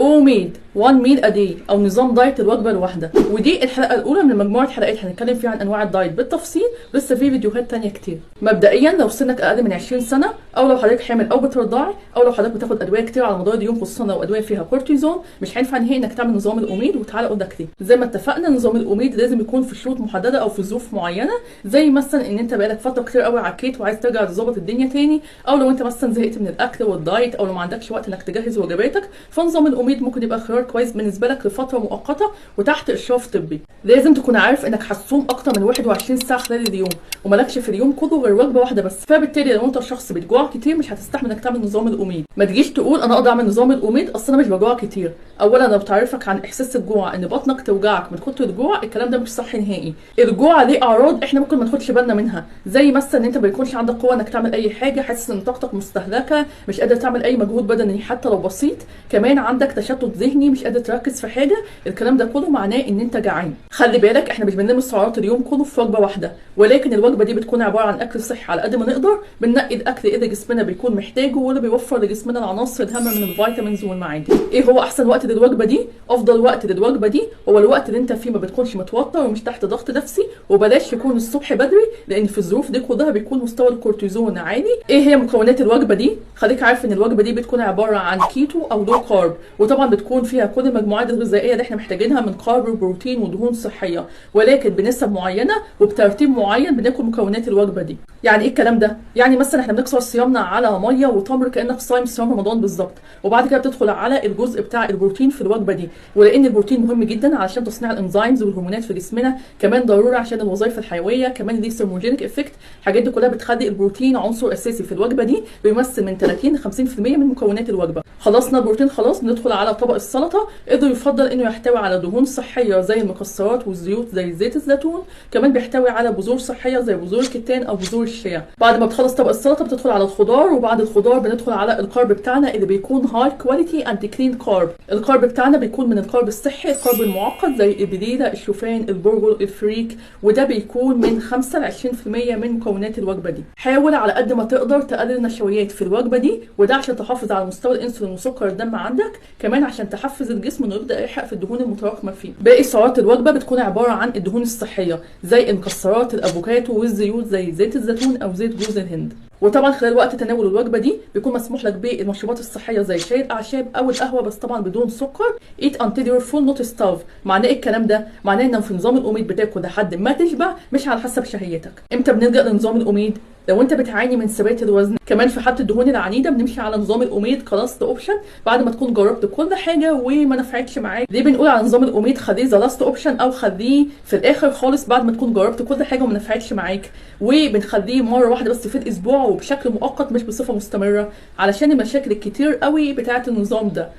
اوميد 1 ميل ا داي او نظام دايت الوجبه الواحده. ودي الحلقه الاولى من مجموعه حلقات هنتكلم فيها عن انواع الدايت بالتفصيل، لسه في فيديوهات تانية كتير. مبدئيا لو سنك اقل من 20 سنه، او لو حضرتك حامل او بترضعي، او لو حضرتك بتاخد ادويه كتير على مدار اليوم، خصوصا لو ادويه فيها كورتيزون، مش هينفع نهائي انك تعمل نظام الاوميد. وتعالى اقول لك ليه. زي ما اتفقنا نظام الاوميد لازم يكون في شروط محدده او في ظروف معينه، زي مثلا ان انت بقالك فتره كتير قوي عكيت وعايز ترجع تظبط الدنيا تاني، او لو انت مثلا زهقت من الاكل والدايت، او لو ما عندكش وقت انك تجهز وجباتك، فنظام الاوميد ممكن يبقى خيار كويس بالنسبه لك لفتره مؤقته وتحت اشراف طبي. لازم تكون عارف انك هتصوم اكتر من 21 ساعه خلال اليوم، ومالكش في اليوم كله غير وجبه واحده بس، فبالتالي لو انت شخص بتجوع كتير مش هتستحمل انك تعمل نظام الاوميد. ما تجيش تقول انا اقدر اعمل نظام الاوميد اصل انا مش بجوع كتير. اولا لو بتعرفك عن احساس الجوع ان بطنك توجعك من كتر الجوع، الكلام ده مش صح نهائي. الجوع ليه اعراض احنا ممكن ما ناخدش بالنا منها، زي مثلا ان انت ما يكونش عندك قوه انك تعمل اي حاجه، حاسس ان طاقتك مستهلكه، مش قادر تعمل اي مجهود بدني حتى لو بسيط، كمان عندك تشتت ذهني، مش قادر تركز في حاجه. الكلام ده كله معناه ان انت جعان. خلي بالك احنا مش بنلم السعرات اليوم كله في وجبه واحده، ولكن الوجبه دي بتكون عباره عن اكل صحي على قد ما نقدر، بننقي الاكل اللي جسمنا بيكون محتاجه واللي بيوفر لجسمنا العناصر الهامه من الفيتامينز والمعادن. ايه هو احسن وقت للوجبه دي؟ افضل وقت للوجبه دي هو الوقت اللي انت فيه ما بتكونش متوتر ومش تحت ضغط نفسي، وبلاش يكون الصبح بدري، لان في الظروف دي كلها بيكون مستوى الكورتيزون عالي. ايه هي مكونات الوجبه دي؟ خليك عارف ان الوجبه دي بتكون عباره عن كيتو او لو كارب، وطبعا بتكون فيها كل المجموعات الغذائيه اللي احنا محتاجينها من كارب وبروتين ودهون صحيه، ولكن بنسب معينه وبترتيب معين بناكل مكونات الوجبه دي. يعني ايه الكلام ده؟ يعني مثلا احنا بنكسر صيامنا على ميه وتمر كانك صايم صيام رمضان بالظبط، وبعد كده بتدخل على الجزء بتاع البروتين في الوجبه دي، ولان البروتين مهم جدا علشان تصنيع الانزيمز والهرمونات في جسمنا، كمان ضروري عشان الوظائف الحيويه، كمان ليه ثيرموجينيك افكت. الحاجات دي كلها بتخلي البروتين عنصر اساسي في الوجبه دي، بيمثل من 30 ل 50% من مكونات الوجبه. خلصنا البروتين خلاص، بندخل على طبق السلطه. اللي يفضل انه يحتوي على دهون صحيه زي المكسرات والزيوت زي زيت الزيتون، كمان بيحتوي على بذور صحيه زي بذور الكتان او بذور الشيا. بعد ما بتخلص طبق السلطه بتدخل على الخضار، وبعد الخضار بندخل على الكارب بتاعنا اللي بيكون هاي كواليتي اند كلين كارب. الكارب بتاعنا بيكون من الكارب الصحي، الكارب المعقد زي البليله، الشوفان، البرغل، الفريك، وده بيكون من 5 ل 20% من مكونات الوجبه دي. حاول على قد ما تقدر تقلل النشويات في الوجبه دي، وده عشان تحافظ على مستوى الانسولين وسكر الدم عندك، كمان عشان تحفز الجسم انه يبدا يحرق في الدهون المتراكمه فيه. باقي سعرات الوجبه بتكون عباره عن الدهون الصحيه زي المكسرات، الافوكاتو، والزيوت زي زيت الزيتون او زيت جوز الهند. وطبعا خلال وقت تناول الوجبه دي بيكون مسموح لك بالمشروبات الصحيه زي شاي الاعشاب او القهوه، بس طبعا بدون سكر. eat until you're full not starve. معناه ايه الكلام ده؟ معناه ان في نظام الاوميد بتاكل لحد ما تشبع، مش على حسب شهيتك. امتى بنلجأ لنظام الاوميد؟ لو انت بتعاني من ثبات الوزن. كمان في حاله الدهون العنيده بنمشي على نظام الاوميد كلاست اوبشن بعد ما تكون جربت كل حاجه وما نفعتش معاك. ليه بنقول على نظام الاوميد خليه ذا لاست اوبشن، او خليه في الاخر خالص بعد ما تكون جربت كل حاجه وما نفعتش معاك، وبنخليه مره واحده بس في الاسبوع وبشكل مؤقت مش بصفه مستمره، علشان المشاكل الكتير قوي بتاعه النظام ده.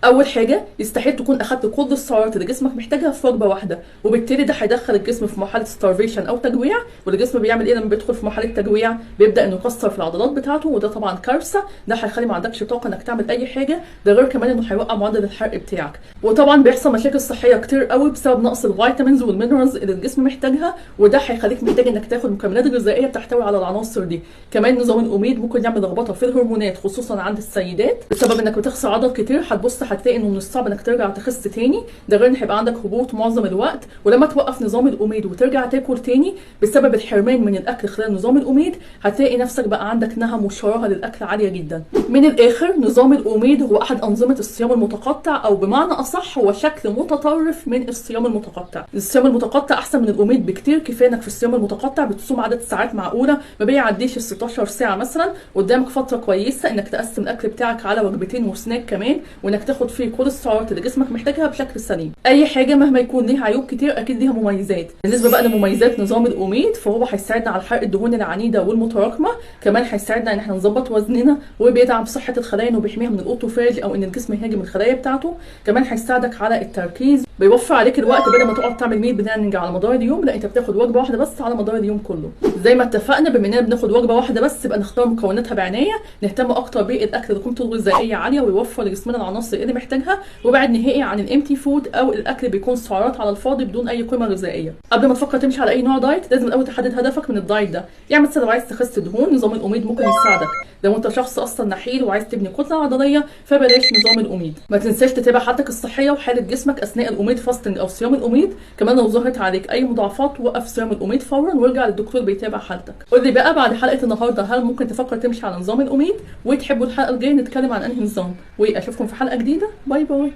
اول حاجه يستحيل تكون اخدت كل السعرات اللي جسمك محتاجها في وجبه واحده، وبالتالي ده هيدخل الجسم في مرحله ستارفيشن او تجويع. والجسم بيعمل ايه لما بيدخل في مرحله تجويع؟ بيبدا انه يكسر في العضلات بتاعته، وده طبعا كارثه. ده هيخلي ما عندكش طاقه انك تعمل اي حاجه، ده غير كمان انه هيوقع معدل الحرق بتاعك. وطبعا بيحصل مشاكل صحيه كتير قوي بسبب نقص الفيتامينز والمينرالز اللي الجسم محتاجها، وده هيخليك محتاج انك تاخد مكملات غذائيه بتحتوي على العناصر دي. كمان نظام الاوميد ممكن يعمل لخبطه في الهرمونات خصوصا عند السيدات، بسبب انك بتخسر عضل كتير. هتبص هتلاقي انه من الصعب انك ترجع تخس تاني، ده غير ان هيبقى عندك هبوط معظم الوقت. ولما توقف نظام الاوميد وترجع تاكل تاني بسبب الحرمان من الاكل خلال نظام الاوميد، هتلاقي نفسك بقى عندك نهم وشراهه للاكل عاليه جدا. من الاخر نظام الاوميد هو احد انظمه الصيام المتقطع، او بمعنى اصح هو شكل متطرف من الصيام المتقطع. الصيام المتقطع احسن من الاوميد بكتير. كفايه انك في الصيام المتقطع بتصوم عدد ساعات معقوله ما بيعديش ال 16 ساعه مثلا، قدامك فتره كويسه انك تقسم الاكل بتاعك على وجبتين وسناك كمان، وانك تاخد فيه كل السعرات اللي جسمك محتاجها بشكل سليم. اي حاجه مهما يكون ليها عيوب كتير اكيد ليها مميزات. بالنسبه بقى لمميزات نظام الاوميد، فهو هيساعدنا على حرق الدهون العنيده والمتراكمه، كمان هيساعدنا ان احنا نظبط وزننا، وبيدعم صحه الخلايا وبيحميها من الاوتوفاج او ان الجسم يهاجم الخلايا بتاعته. كمان هيساعدك على التركيز، بيوفر عليك الوقت بدل ما تقعد تعمل ميل بلاننج على مدار اليوم، لا انت بتاخد وجبه واحده بس على مدار اليوم كله. زي ما اتفقنا بما اننا بناخد وجبه واحده بس، يبقى نختار مكوناتها بعنايه، نهتم اكتر بالاكل اللي قيمته الغذائيه عاليه ويوفر لجسمنا العناصر اللي محتاجها، وبعد نهائي عن الامتي فود او الاكل بيكون سعرات على الفاضي بدون اي قيمه غذائيه. قبل ما تفكر تمشي على اي نوع دايت لازم الاول تحدد هدفك من الدايت ده. يعني مثلا لو عايز تخس دهون، نظام الاوميد ممكن يساعدك. لو انت شخص اصلا نحيل وعايز تبني كتله عضليه فبلاش نظام الأميد. ما تنساش تتابع حالتك الصحيه وحاله جسمك اثناء الأميد فاستنج او صيام الأميد. كمان لو ظهرت عليك اي مضاعفات وقف صيام الأميد فورا وارجع للدكتور بيتابع حالتك. قول لي بقى بعد حلقه النهارده هل ممكن تفكر تمشي على نظام الأميد، وتحبوا الحلقه الجايه نتكلم عن انهي نظام. واشوفكم في حلقه جديده. باي باي.